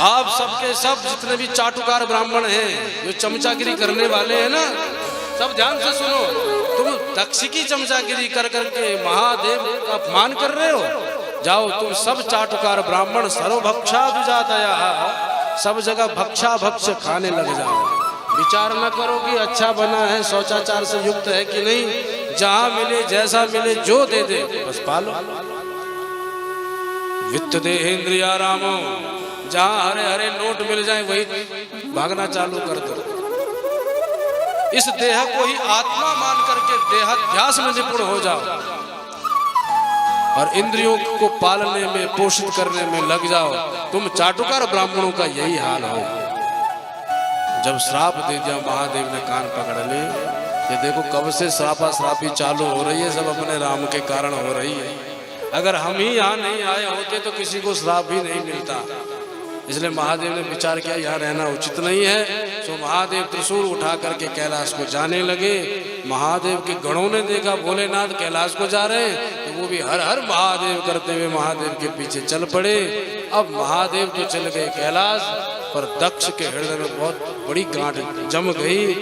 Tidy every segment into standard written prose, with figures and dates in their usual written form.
आप सबके सब जितने भी चाटुकार ब्राह्मण हैं, जो चमचागिरी करने वाले हैं ना, सब ध्यान से सुनो। तुम दक्ष की चमचागिरी कर करके महादेव का अपमान कर रहे हो। जाओ तुम सब चाटुकार ब्राह्मण सर्वभक्षा विजातया, सब जगह भक्षा भक्ष खाने लग जाओ। विचार न करो कि अच्छा बना है, शौचाचार से युक्त है कि नहीं। जहां मिले जैसा मिले जो दे दे बस पालो। वित्त देहेंद्रिया रामो, जहां हरे हरे नोट मिल जाए वही भागना चालू कर दो। इस देह को ही आत्मा मान करके देहाध्यास में निपुण हो जाओ और इंद्रियों को पालने में पोषित करने में लग जाओ। तुम चाटुकार ब्राह्मणों का यही हाल हो। जब श्राप दे दिया महादेव ने कान पकड़ ले। ये देखो कब से श्रापा श्रापी चालू हो रही है, सब अपने राम के कारण हो रही है। अगर हम ही यहाँ नहीं आए होते तो किसी को श्राप ही नहीं मिलता। इसलिए महादेव ने विचार किया यहाँ रहना उचित नहीं है। तो महादेव त्रिशूल उठा करके कैलाश को जाने लगे। महादेव के गणों ने देखा भोलेनाथ कैलाश को जा रहे हैं, तो वो भी हर हर महादेव करते हुए महादेव के पीछे चल पड़े। अब महादेव तो चल गए कैलाश, पर दक्ष के हृदय में बहुत बड़ी गांठ जम गई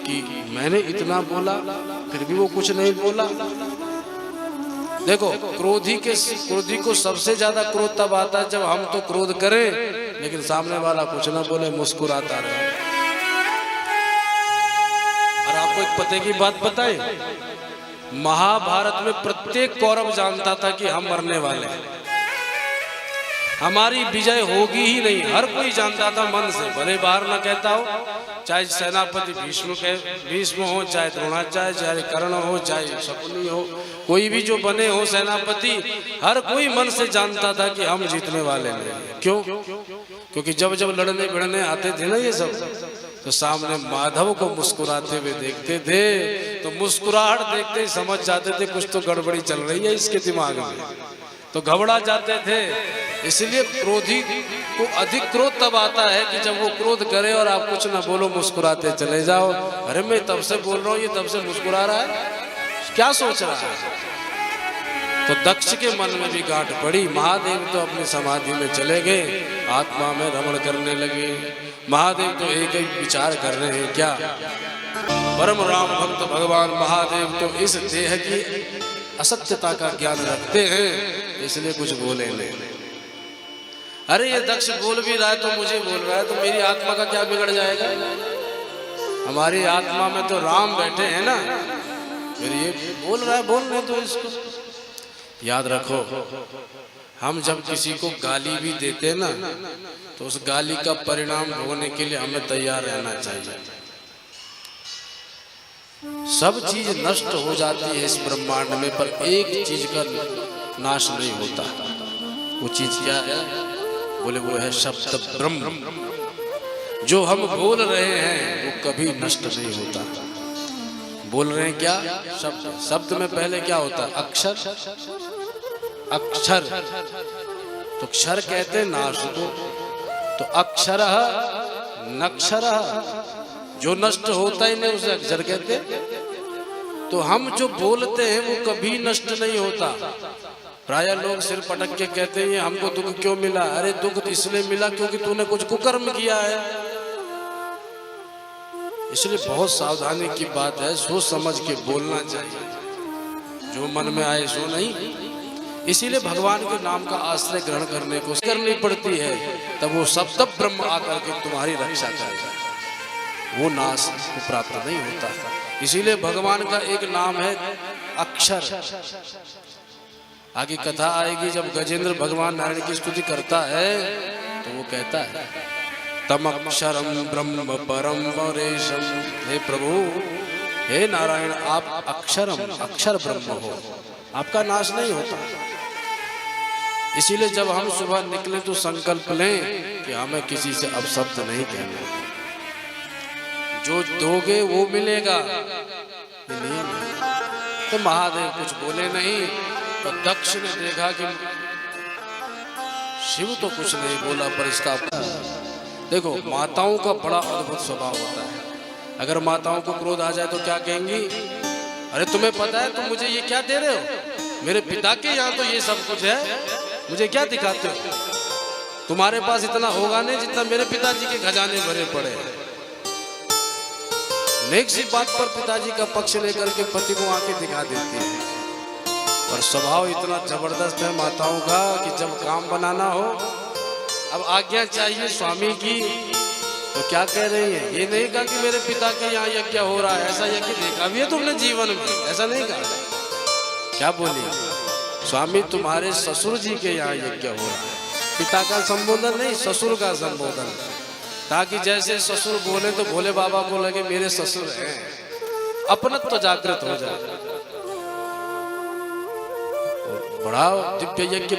कि मैंने इतना बोला फिर भी वो कुछ नहीं बोला। देखो क्रोधी को सबसे ज्यादा क्रोध तब आता है जब हम तो क्रोध करें लेकिन सामने वाला कुछ ना बोले, मुस्कुराता रहे। और आपको एक पते की बात बताएं, महाभारत में प्रत्येक कौरव जानता था कि हम मरने वाले हैं, हमारी विजय होगी ही नहीं। हर कोई जानता था मन से, भले बाहर ना कहता हो। चाहे सेनापति भीष्म हो, चाहे द्रोणाचार्य, चाहे कर्ण हो, चाहे शकुनी हो, कोई भी जो बने हो सेनापति, हर कोई मन से जानता था कि हम जीतने वाले नहीं। क्यों? क्योंकि जब जब लड़ने भिड़ने आते थे ना ये सब, तो सामने माधव को मुस्कुराते हुए देखते थे, तो मुस्कुराहट देखते ही समझ जाते थे कुछ तो गड़बड़ी चल रही है इसके दिमाग में, तो घबरा जाते थे। इसलिए क्रोधी को अधिक क्रोध तब आता है कि जब वो क्रोध करे और आप कुछ ना बोलो, मुस्कुराते चले जाओ। अरे मैं तब से बोल रहा हूँ, ये तब से मुस्कुरा रहा है, क्या सोच रहा है? तो दक्ष के मन में भी गांठ पड़ी। महादेव तो अपनी समाधि में चले गए, आत्मा में रमण करने लगे। महादेव तो एक ही विचार कर रहे हैं, क्या? परम राम भक्त भगवान महादेव तो इस देह की असत्यता का ज्ञान रखते हैं, इसलिए कुछ बोले नहीं। अरे ये दक्ष बोल भी रहा है तो मुझे बोल रहा है, तो मेरी आत्मा का क्या बिगड़ जाएगा? हमारी आत्मा में तो राम बैठे हैं ना, फिर ये बोल रहा है, बोलने तो इसको। याद रखो, हम जब किसी को गाली भी देते हैं ना, तो उस गाली का परिणाम भोगने के लिए हमें तैयार रहना चाहिए। सब चीज नष्ट हो जाती है इस ब्रह्मांड में, पर एक चीज का नाश नहीं होता। वो चीज क्या है? बोले वो है शब्द ब्रह्म। जो हम बोल रहे हैं वो कभी नष्ट नहीं होता। बोल रहे हैं क्या? शब्द। शब्द में पहले क्या होता है? अक्षर। अक्षर तो क्षर कहते हैं नाश को, तो अक्षर नक्षर, जो नष्ट होता ही नहीं उसे अक्षर कहते। तो हम जो बोलते हैं वो कभी नष्ट नहीं होता। प्राय लोग सिर पटक के कहते हैं हमको दुख क्यों मिला? अरे दुख इसलिए मिला क्योंकि तूने कुछ कुकर्म किया है। इसलिए बहुत सावधानी की बात है, सोच समझ के बोलना चाहिए, जो मन में आए सो नहीं। इसीलिए भगवान के नाम का आश्रय ग्रहण करने को करनी पड़ती है, तब वो शब्द ब्रह्म आकर के तुम्हारी रक्षा करेगा, वो नाश को प्राप्त नहीं होता। इसीलिए भगवान का एक नाम है अक्षर। आगे कथा आएगी जब गजेंद्र भगवान नारायण की स्तुति करता है तो वो कहता है तम अक्षरम ब्रह्म परम परेशम। हे प्रभु, हे नारायण, आप अक्षरम अक्षर ब्रह्म हो, आपका नाश नहीं होता। इसीलिए जब हम सुबह निकले तो संकल्प लें कि हमें किसी से अपशब्द नहीं कहना। जो दोगे वो मिलेगा, तो महादेव कुछ बोले नहीं। तो दक्ष ने देखा कि शिव तो कुछ नहीं बोला, पर इसका देखो माताओं का बड़ा अद्भुत स्वभाव होता है। अगर माताओं को क्रोध आ जाए तो क्या कहेंगी? अरे तुम्हें पता है तुम मुझे ये क्या दे रहे हो? मेरे पिता के यहाँ तो ये सब कुछ है, मुझे क्या दिखाते हो? तुम्हारे पास इतना होगा नहीं जितना मेरे पिताजी के खजाने भरे पड़े हैं। नेक सी बात पर पिताजी का पक्ष लेकर के पति को आंखें दिखा देती है, और स्वभाव इतना जबरदस्त है माताओं का कि जब काम बनाना हो, अब आज्ञा चाहिए स्वामी की, तो क्या कह रही है, ये नहीं कहा कि मेरे पिता के यहाँ यज्ञ हो रहा है, ऐसा यज्ञ देखा भी है तुमने जीवन में, ऐसा नहीं कहा। क्या बोली, स्वामी तुम्हारे ससुर जी के यहाँ यज्ञ हो रहा है। पिता का संबोधन नहीं, ससुर का संबोधन, ताकि जैसे ससुर बोले तो भोले बाबा को लगे मेरे ससुर हैं, अपनत्व तो जागृत हो जाए। बड़ा दिव्य यज्ञ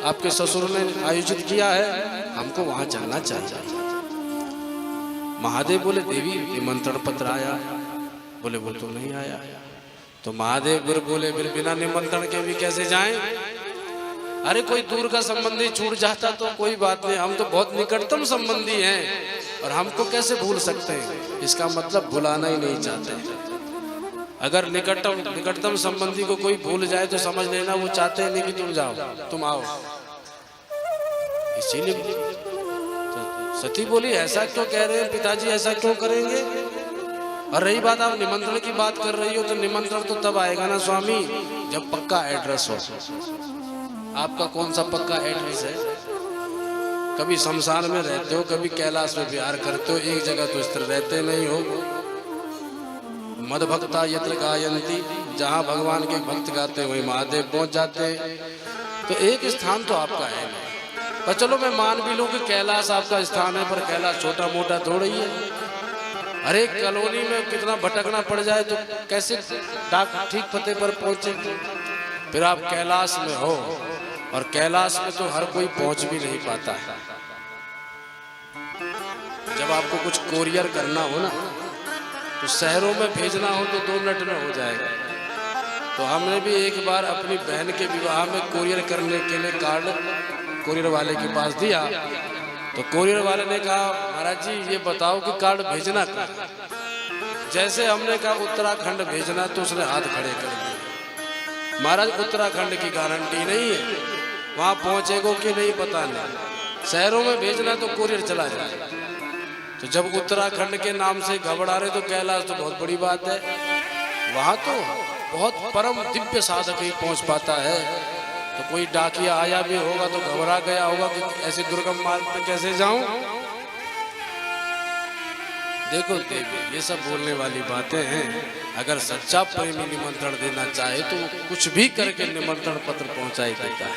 आपके ससुर ने आयोजित किया है, हमको वहां चलना चाहिए। महादेव बोले देवी निमंत्रण पत्र आया, बोले वो तो नहीं आया। तो महादेव फिर बोले फिर बिना निमंत्रण के भी कैसे जाएं? अरे कोई दूर का संबंधी छूट जाता तो कोई बात नहीं, हम तो बहुत निकटतम संबंधी हैं और हमको कैसे भूल सकते हैं। इसका मतलब भुलाना ही नहीं चाहते। अगर निकटतम संबंधी को कोई भूल जाए तो समझ लेना वो चाहते नहीं कि तुम जाओ, तुम आओ। इसीलिए तो सती बोली ऐसा क्यों कह रहे हैं पिताजी, ऐसा क्यों करेंगे। और रही बात आप निमंत्रण की बात कर रही हो, तो निमंत्रण तो तब आएगा ना स्वामी जब पक्का एड्रेस हो। आपका कौन सा पक्का एड्रेस है? कभी शमशान में रहते हो, कभी कैलाश में विहार करते हो, एक जगह तो इस तरह रहते नहीं हो। मद भक्ता यत्र गायंती, जहाँ भगवान के भक्त गाते वही महादेव पहुंच जाते। तो एक स्थान तो आपका है नहीं। पर चलो मैं मान भी लूं कि कैलाश आपका स्थान है, पर कैलाश छोटा मोटा थोड़ा ही है। हर एक कॉलोनी में कितना भटकना पड़ जाए तो कैसे डाक ठीक पते पर पहुंचे। फिर आप कैलाश में हो, और कैलाश में तो हर कोई पहुंच भी नहीं पाता है। जब आपको कुछ कोरियर करना हो ना, तो शहरों में भेजना हो तो 2 मिनट में हो जाएगा। तो हमने भी एक बार अपनी बहन के विवाह में कोरियर करने के लिए कार्ड कोरियर वाले के पास दिया। तो कोरियर वाले ने कहा महाराज जी ये बताओ कि कार्ड भेजना कहाँ। जैसे हमने कहा उत्तराखंड भेजना, तो उसने हाथ खड़े कर दिए। महाराज उत्तराखंड की गारंटी नहीं है, वहां पहुंचेगो कि नहीं पता नहीं। शहरों में भेजना तो कोरियर चला जाए। तो जब उत्तराखंड के नाम से घबरा रहे तो कैलाश तो बहुत बड़ी बात है, वहां तो बहुत परम दिव्य साधक ही पहुंच पाता है। तो कोई डाकिया आया भी होगा तो घबरा गया होगा कि ऐसे दुर्गम मार्ग पे कैसे जाऊं। देखो देवी ये सब बोलने वाली बातें हैं। अगर सच्चा प्रेमी निमंत्रण देना चाहे तो कुछ भी करके निमंत्रण पत्र पहुंचा ही देता है।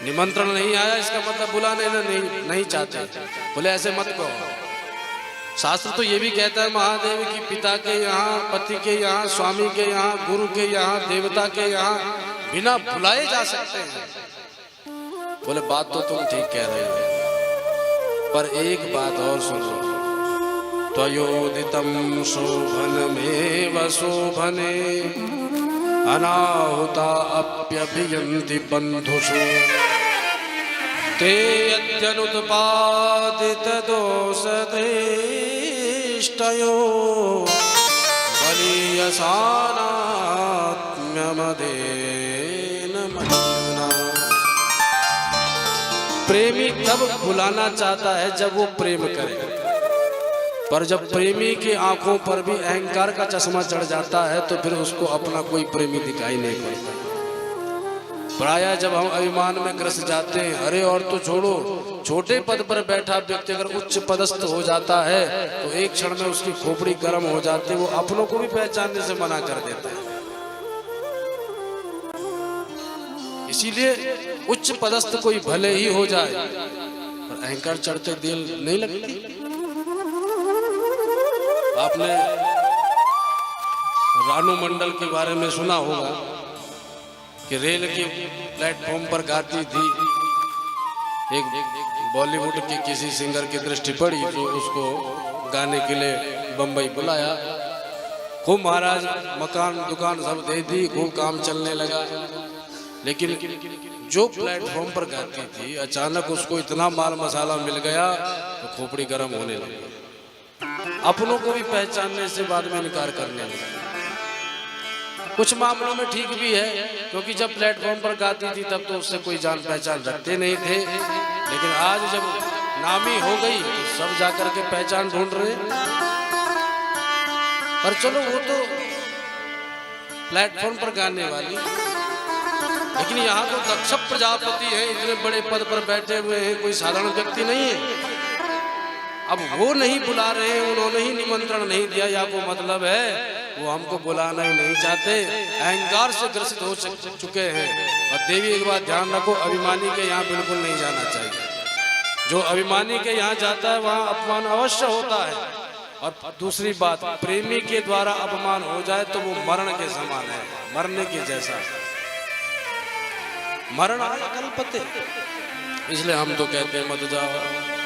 निमंत्रण नहीं आया इसका मतलब बुलाने नहीं चाहते, बोले ऐसे मत कहो। शास्त्र तो ये भी कहता है महादेव की पिता के यहाँ, पति के यहाँ, स्वामी के यहाँ, गुरु के यहाँ, देवता के यहाँ बिना बुलाए जा सकते हैं। बोले बात तो तुम ठीक कह रहे हो, पर एक बात और सुनो। त्वयोदितं शोभनमेव शोभने अनाहुता अप्यभियन्ति बन्धुषु ते यद्यनुत्पादित दोषदेष्टयो बलीयसानात्म्यमदेन मन्युना। प्रेमी तब बुलाना चाहता है जब वो प्रेम करे, पर जब प्रेमी की आंखों पर भी अहंकार का चश्मा चढ़ जाता है तो फिर उसको अपना कोई प्रेमी दिखाई नहीं पड़ता। प्रायः जब हम अभिमान में ग्रस्त जाते हैं, अरे और तो छोड़ो, छोटे पद पर बैठा व्यक्ति अगर उच्च पदस्थ हो जाता है तो एक क्षण में उसकी खोपड़ी गर्म हो जाती है, वो अपनों को भी पहचानने से मना कर देता है। इसीलिए उच्च पदस्थ कोई भले ही हो जाए पर अहंकार चढ़ते दिल नहीं लगती। आपने रानू मंडल के बारे में सुना होगा कि रेल के प्लेटफॉर्म पर गाती थी। एक बॉलीवुड के किसी सिंगर की दृष्टि पड़ी तो उसको गाने के लिए बम्बई बुलाया। खूब महाराज मकान दुकान सब दे दी, खूब काम चलने लगा। लेकिन जो प्लेटफॉर्म पर गाती थी अचानक उसको इतना माल मसाला मिल गया तो खोपड़ी गर्म होने लगी। अपनों को भी पहचानने से बाद में इनकार करने लगा। कुछ मामलों में ठीक भी है, क्योंकि जब प्लेटफॉर्म पर गाती थी तब तो उससे कोई जान पहचान रखते नहीं थे, लेकिन आज जब नामी हो गई तो सब जाकर के पहचान ढूंढ रहे। पर चलो वो तो प्लेटफॉर्म पर गाने वाली, लेकिन यहाँ तो दक्ष प्रजापति हैं, इतने बड़े पद पर बैठे हुए हैं, कोई साधारण व्यक्ति नहीं है। अब वो नहीं बुला रहे हैं, उन्होंने ही निमंत्रण नहीं दिया, या वो मतलब है वो हमको बुलाना ही नहीं चाहते, अहंकार से ग्रसित हो चुके हैं। और देवी एक बात ध्यान रखो, अभिमानी के यहाँ बिल्कुल नहीं जाना चाहिए। जो अभिमानी के यहाँ जाता है वहाँ अपमान अवश्य होता है। और दूसरी बात, प्रेमी के द्वारा अपमान हो जाए तो वो मरण के समान है, मरने के जैसा, मरण कल्पते। इसलिए हम तो कहते हैं मत जाओ।